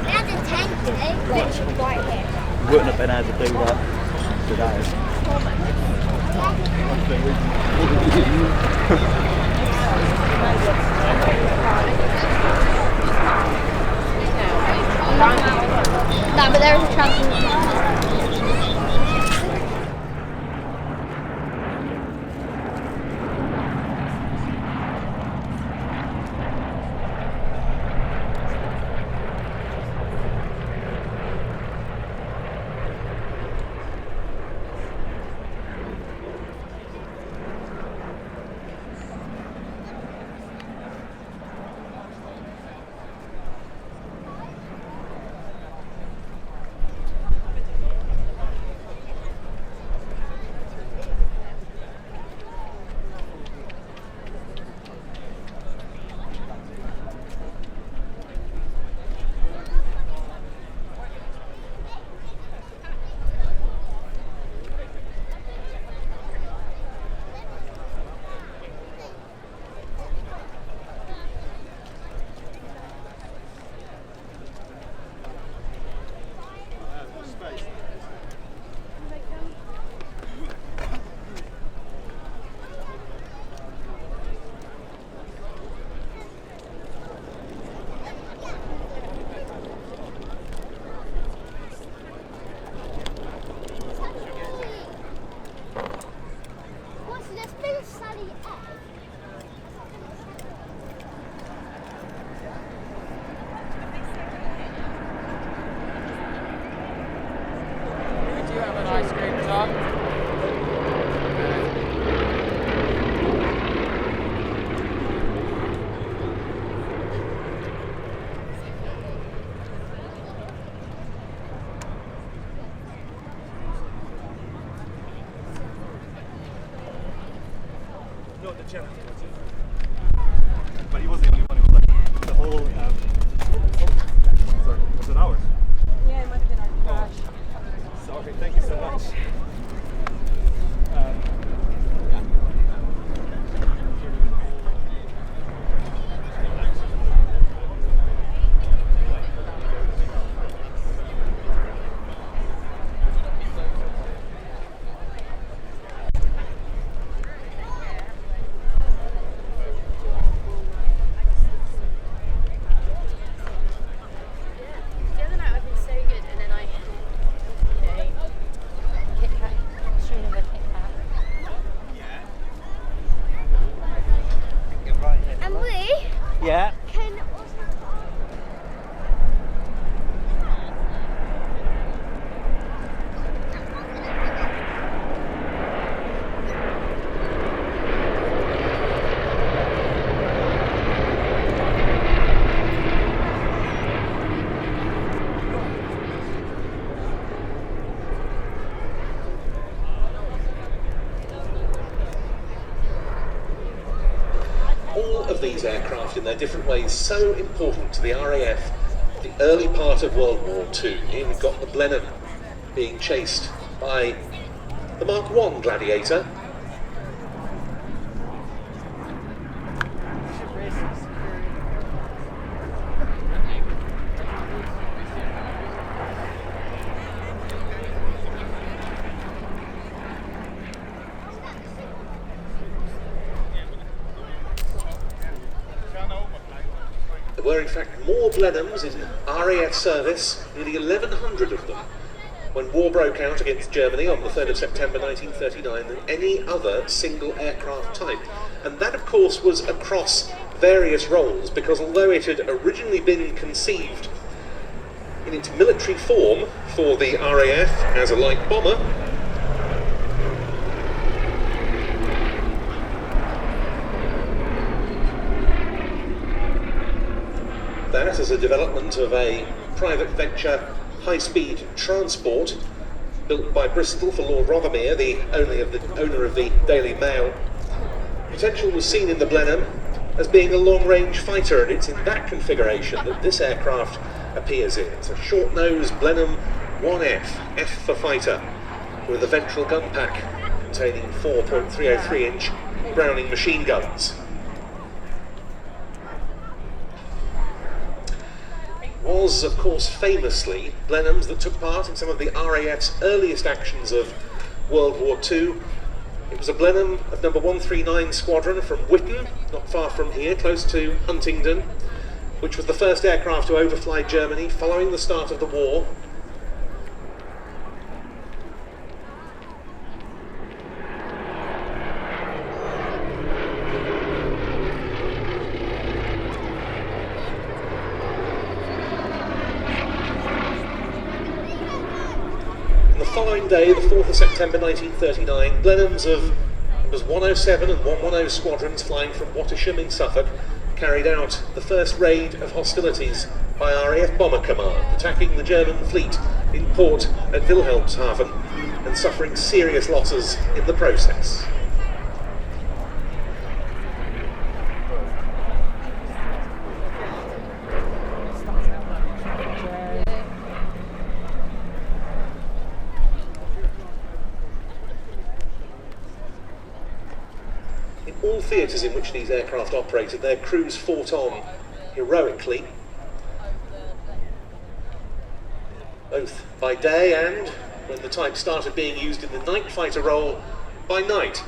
had a tent, literally right here. Wouldn't have been able to do that today. No, but there is a trampoline. But he was the only one who was like, the whole, sorry, was it ours? Yeah, it might have been our garage. Sorry, thank you so much. Yeah. All of these aircraft in their different ways so important to the RAF the early part of World War II. Here we've got the Blenheim being chased by the Mark I Gladiator. There were in fact more Blenheims in RAF service, nearly 1,100 of them, when war broke out against Germany on the 3rd of September 1939 than any other single aircraft type. And that of course was across various roles, because although it had originally been conceived in its military form for the RAF as a light bomber, that as a development of a private venture high-speed transport built by Bristol for Lord Rothermere, the owner of the Daily Mail, potential was seen in the Blenheim as being a long-range fighter, and it's in that configuration that this aircraft appears in. It's a short-nosed Blenheim 1F, F for fighter, with a ventral gun pack containing 4.303-inch Browning machine guns. was, of course, famously Blenheim's that took part in some of the RAF's earliest actions of World War II. It was a Blenheim of number 139 Squadron from Witten, not far from here, close to Huntingdon, which was the first aircraft to overfly Germany following the start of the war. The following day, the 4th of September 1939, Blenheim's of numbers 107 and 110 squadrons flying from Wattisham in Suffolk carried out the first raid of hostilities by RAF Bomber Command, attacking the German fleet in port at Wilhelmshaven and suffering serious losses in the process. All theatres in which these aircraft operated, their crews fought on heroically, both by day and, when the type started being used in the night fighter role, by night.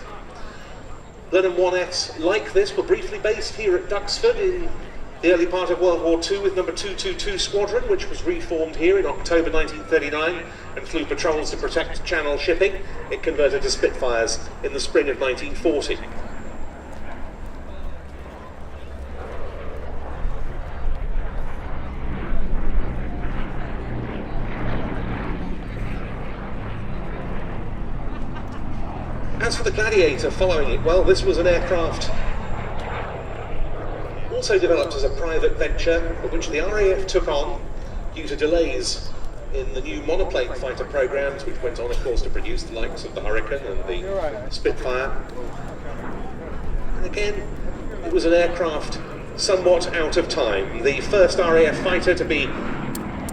Blenheim 1Fs like this were briefly based here at Duxford in the early part of World War II with number 222 Squadron, which was reformed here in October 1939 and flew patrols to protect Channel shipping. It converted to Spitfires in the spring of 1940. As for the Gladiator following it, well, this was an aircraft also developed as a private venture, but which the RAF took on due to delays in the new monoplane fighter programs, which went on, of course, to produce the likes of the Hurricane and the Spitfire. And again, it was an aircraft somewhat out of time. The first RAF fighter to be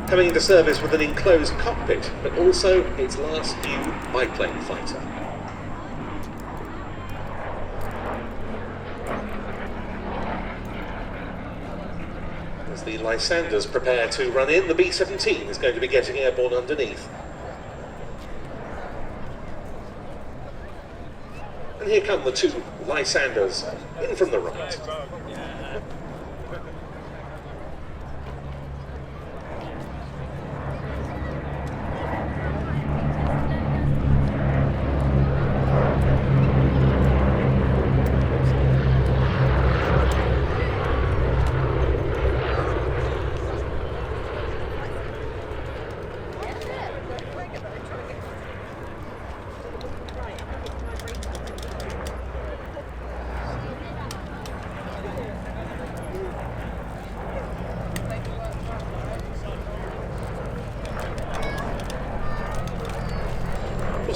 coming into service with an enclosed cockpit, but also its last new biplane fighter. As the Lysanders prepare to run in, the B-17 is going to be getting airborne underneath. And here come the two Lysanders in from the right.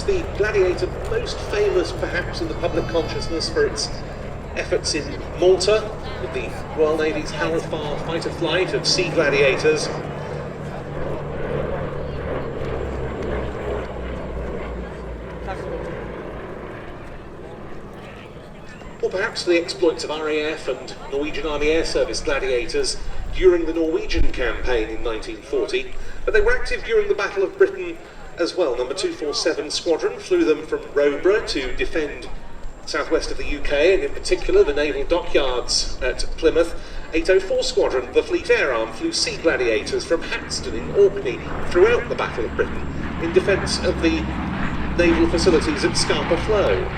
The Gladiator, most famous perhaps in the public consciousness for its efforts in Malta with the Royal Navy's Halfar fighter flight of Sea Gladiators. Or perhaps the exploits of RAF and Norwegian Army Air Service Gladiators during the Norwegian campaign in 1940, but they were active during the Battle of Britain as well. Number 247 Squadron flew them from Roborough to defend southwest of the UK, and in particular the naval dockyards at Plymouth. 804 Squadron, the Fleet Air Arm, flew Sea Gladiators from Haxton in Orkney throughout the Battle of Britain in defence of the naval facilities at Scapa Flow.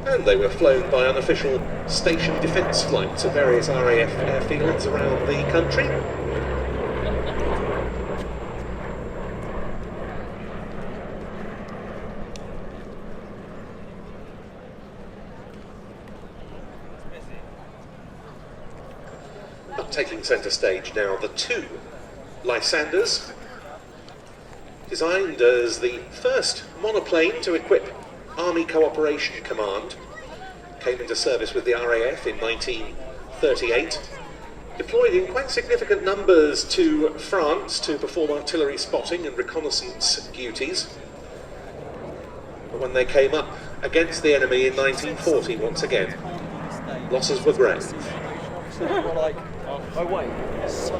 And they were flown by unofficial station defence flights at various RAF airfields around the country. But taking centre stage now, the two Lysanders, designed as the first monoplane to equip Army Cooperation Command, came into service with the RAF in 1938. Deployed in quite significant numbers to France to perform artillery spotting and reconnaissance duties. But when they came up against the enemy in 1940, once again, losses were great. We're like, oh wait, so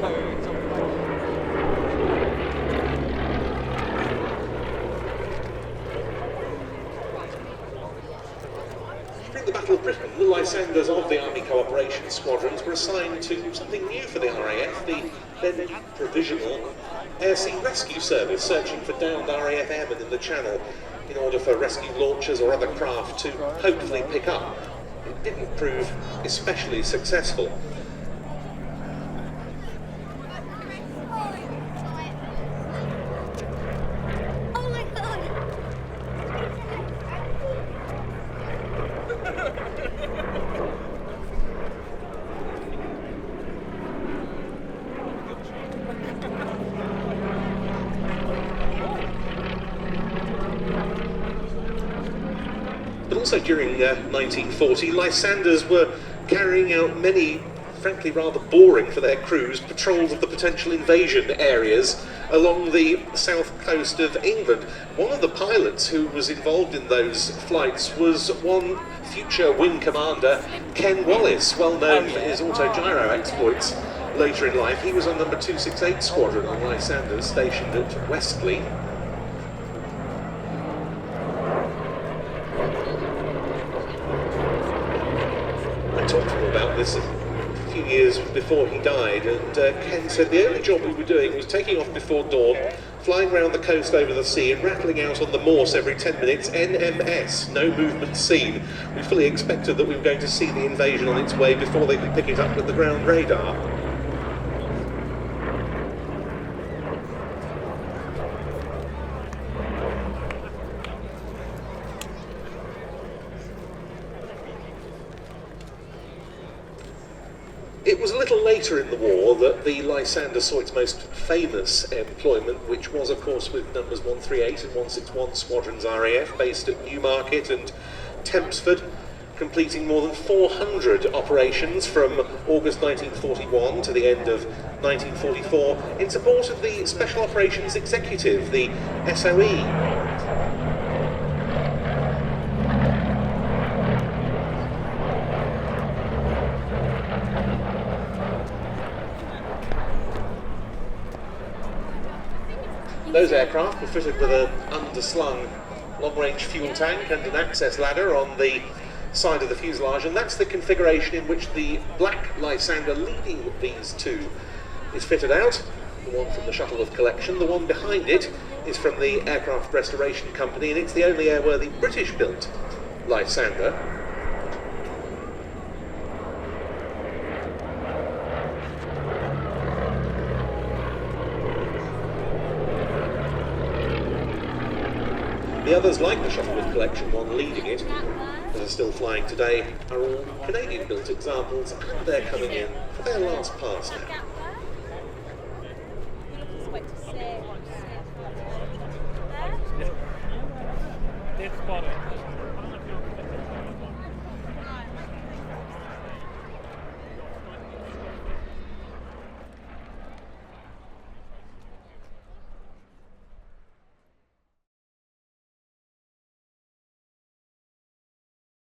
During the Battle of Britain, the Lysanders of the Army Cooperation Squadrons were assigned to something new for the RAF, the then provisional Air Sea Rescue Service, searching for downed RAF airmen in the Channel in order for rescue launchers or other craft to hopefully pick up. It didn't prove especially successful. Oh my god! But also during 1940, Lysanders were carrying out many, frankly rather boring for their crews, patrols of the potential invasion areas along the south coast of England. One of the pilots who was involved in those flights was one future wing commander, Ken Wallace, well known for his autogyro exploits later in life. He was on number 268 Squadron on Lysanders, stationed at Westland. I talked to him about this a few years before he died, and Ken said the only job we were doing was taking off before dawn, flying round the coast over the sea and rattling out on the Morse every 10 minutes, NMS, no movement seen. We fully expected that we were going to see the invasion on its way before they could pick it up with the ground radar. It was a little later in the war that the Lysander saw its most famous employment, which was, of course, with numbers 138 and 161 Squadrons RAF, based at Newmarket and Tempsford, completing more than 400 operations from August 1941 to the end of 1944 in support of the Special Operations Executive, the SOE. Those aircraft were fitted with an underslung long-range fuel tank and an access ladder on the side of the fuselage, and that's the configuration in which the black Lysander leading these two is fitted out. The one from the Shuttleworth collection, the one behind it is from the Aircraft Restoration Company, and it's the only airworthy British-built Lysander. The others, like the Shuttleworth collection one leading it, that are still flying today, are all Canadian-built examples, and they're coming in for their last pass now. They've spotted.